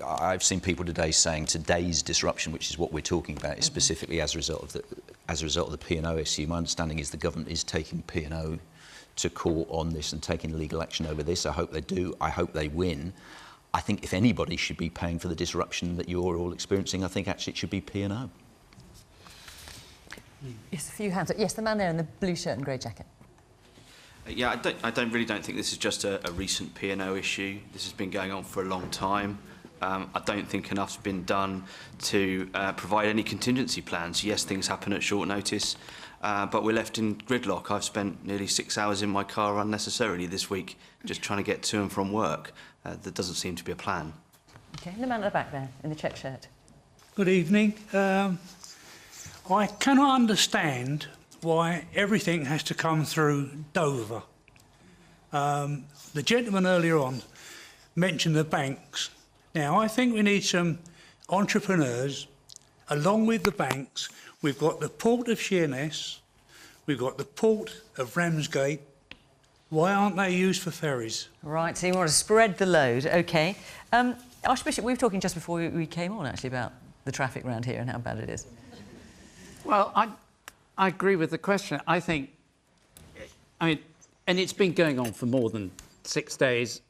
I've seen people today saying. Today's disruption, which is what we're talking about, is specifically as a result of the P&O issue. My understanding is the government is taking P&O to court on this and taking legal action over this. I hope they do. I hope they win. I think if anybody should be paying for the disruption that you're all experiencing, I think actually it should be P&O. Yes, a few hands. Yes, the man there in the blue shirt and grey jacket. Yeah, I don't think this is just a recent P&O issue. This has been going on for a long time. I don't think enough's been done to provide any contingency plans. Yes, things happen at short notice, but we're left in gridlock. I've spent nearly 6 hours in my car unnecessarily this week just trying to get to and from work. There doesn't seem to be a plan. OK, the man at the back there in the check shirt. Good evening. I cannot understand why everything has to come through Dover. The gentleman earlier on mentioned the banks. Now, I think we need some entrepreneurs along with the banks. We've got the port of Sheerness, we've got the port of Ramsgate. Why aren't they used for ferries? Right, so you want to spread the load, OK. Archbishop, we were talking just before we came on, actually, about the traffic around here and how bad it is. Well, I agree with the question. I think, and it's been going on for more than 6 days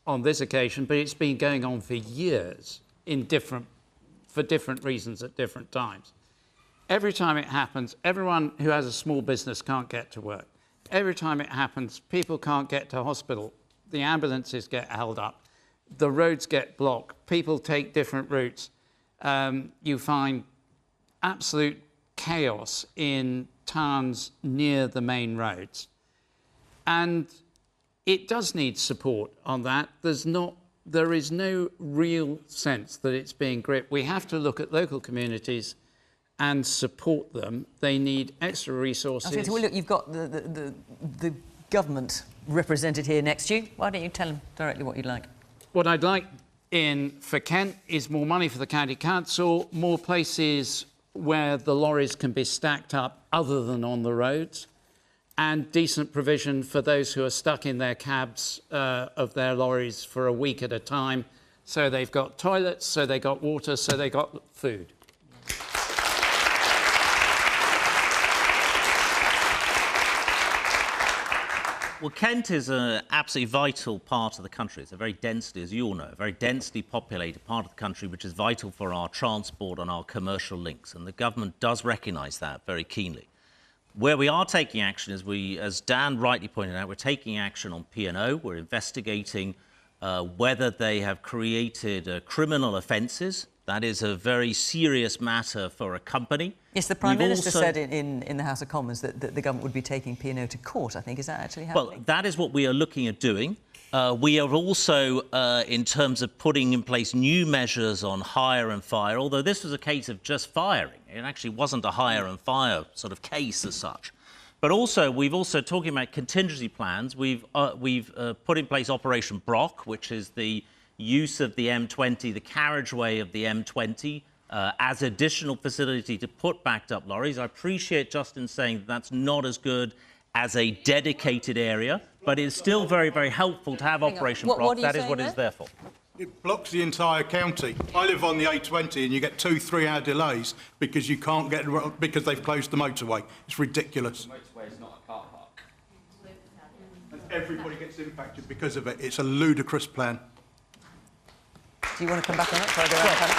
on this occasion, but it's been going on for years for different reasons at different times. Every time it happens, everyone who has a small business can't get to work. Every time it happens, people can't get to hospital. The ambulances get held up. The roads get blocked. People take different routes. You find absolute chaos in towns near the main roads. And it does need support on that. There is no real sense that it's being gripped. We have to look at local communities and support them. They need extra resources. Well, look, you've got the government represented here next to you. Why don't you tell them directly what you'd like? What I'd like for Kent is more money for the county council, more places where the lorries can be stacked up other than on the roads, and decent provision for those who are stuck in their cabs of their lorries for a week at a time. So they've got toilets, so they got water, so they got food. Well, Kent is an absolutely vital part of the country. It's a very densely, as you all know, a very densely populated part of the country, which is vital for our transport and our commercial links. And the government does recognise that very keenly. Where we are taking action is as Dan rightly pointed out, we're taking action on P&O. We're investigating whether they have created criminal offences. That is a very serious matter for a company. Yes, the Prime Minister said in the House of Commons that the government would be taking P&O to court, I think. Is that actually happening? Well, that is what we are looking at doing. We are also, in terms of putting in place new measures on hire and fire, although this was a case of just firing. It actually wasn't a hire and fire sort of case as such. But also, we've also talking about contingency plans. We've put in place Operation Brock, which is the use of the M20, the carriageway of the M20, as additional facility to put backed up lorries. I appreciate Justin saying that's not as good as a dedicated area, but it's still very, very helpful to have Operation Brock. That is what it's there for. It blocks the entire county. I live on the A20 and you get 2-3 hour delays because you can't get because they've closed the motorway. It's ridiculous. The motorway is not a car park. and everybody gets impacted because of it. It's a ludicrous plan. Do you want to come back on it? Shall I go around?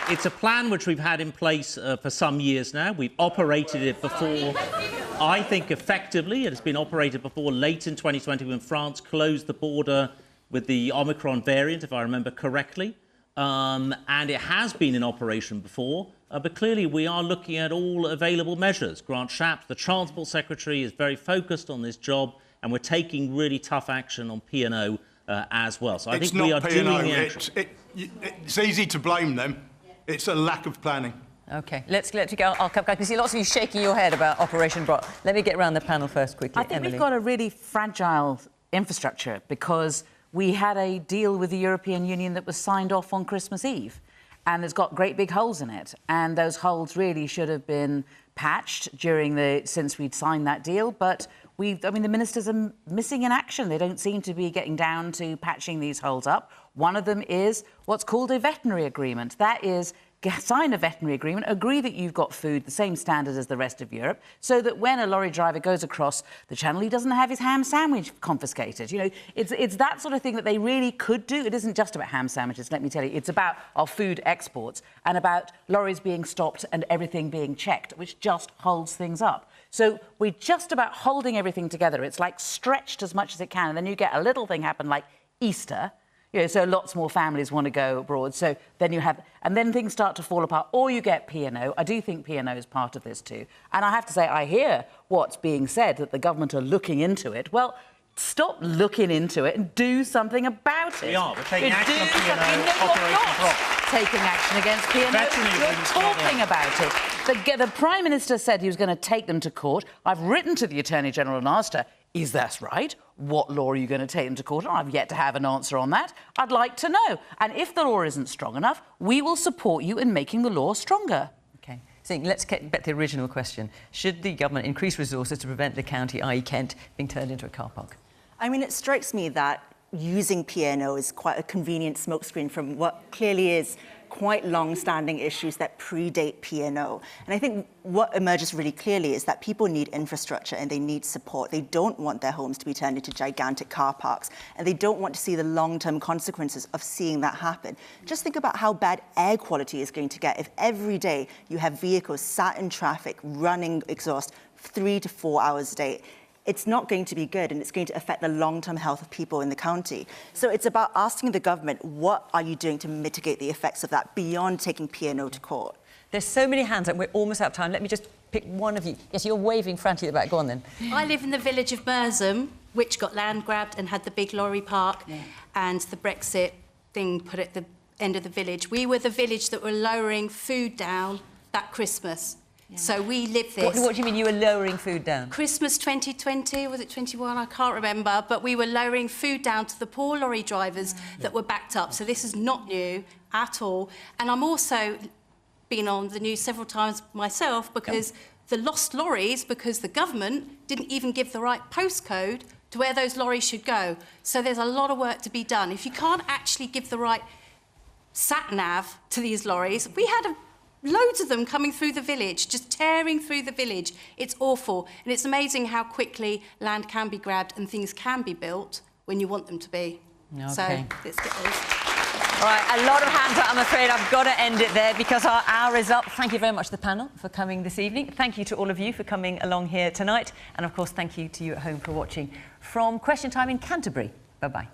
It's a plan which we've had in place for some years now. We've operated it before, I think, effectively. It has been operated before late in 2020 when France closed the border with the Omicron variant, if I remember correctly. And it has been in operation before. But clearly we are looking at all available measures. Grant Shapps, the Transport Secretary, is very focused on this job, and we're taking really tough action on P&O as well. So I think we are doing the action. It's easy to blame them. It's a lack of planning. OK, let's let you go. I'll come back. I see lots of you shaking your head about Operation Brock. Let me get around the panel first quickly. I think Emily. we've got a really fragile infrastructure because we had a deal with the European Union that was signed off on Christmas Eve, and it's got great big holes in it. And those holes really should have been patched since we'd signed that deal. But the ministers are missing in action. They don't seem to be getting down to patching these holes up. One of them is what's called a veterinary agreement. That is, sign a veterinary agreement, agree that you've got food the same standard as the rest of Europe, so that when a lorry driver goes across the channel, he doesn't have his ham sandwich confiscated. You know, it's that sort of thing that they really could do. It isn't just about ham sandwiches, let me tell you. It's about our food exports and about lorries being stopped and everything being checked, which just holds things up. So we're just about holding everything together. It's like stretched as much as it can, and then you get a little thing happen like Easter. You know, so lots more families want to go abroad. So then and then things start to fall apart, or you get P&O. I do think P&O is part of this too. And I have to say, I hear what's being said, that the government are looking into it. Well, stop looking into it and do something about it. We are. We're taking action on P&O, Operation Brock. Taking action against P&O. You're talking about it. The Prime Minister said he was going to take them to court. I've written to the Attorney General and asked her, is that right? What law are you going to take them to court on? I've yet to have an answer on that. I'd like to know. And if the law isn't strong enough, we will support you in making the law stronger. OK. So let's get back to the original question. Should the government increase resources to prevent the county, i.e. Kent, being turned into a car park? I mean, it strikes me that using P&O is quite a convenient smokescreen from what clearly is quite long-standing issues that predate P&O. And I think what emerges really clearly is that people need infrastructure and they need support. They don't want their homes to be turned into gigantic car parks, and they don't want to see the long-term consequences of seeing that happen. Just think about how bad air quality is going to get if every day you have vehicles sat in traffic, running exhaust 3 to 4 hours a day. It's not going to be good, and it's going to affect the long-term health of people in the county. So it's about asking the government, what are you doing to mitigate the effects of that beyond taking P&O to court? There's so many hands up, we're almost out of time. Let me just pick one of you. Yes, you're waving frantically at the back. Go on, then. I live in the village of Merstham, which got land grabbed and had the big lorry park, and the Brexit thing put at the end of the village. We were the village that were lowering food down that Christmas. So we live this. What do you mean you were lowering food down? Christmas 2020, was it 21? I can't remember. But we were lowering food down to the poor lorry drivers that were backed up. So this is not new at all. And I'm also been on the news several times myself because the lost lorries, because the government didn't even give the right postcode to where those lorries should go. So there's a lot of work to be done. If you can't actually give the right sat-nav to these lorries, we had loads of them coming through the village, just tearing through the village. It's awful. And it's amazing how quickly land can be grabbed and things can be built when you want them to be. Okay. So let's get those. All right, a lot of hands up, I'm afraid. I've got to end it there because our hour is up. Thank you very much to the panel for coming this evening. Thank you to all of you for coming along here tonight. And, of course, thank you to you at home for watching from Question Time in Canterbury. Bye-bye.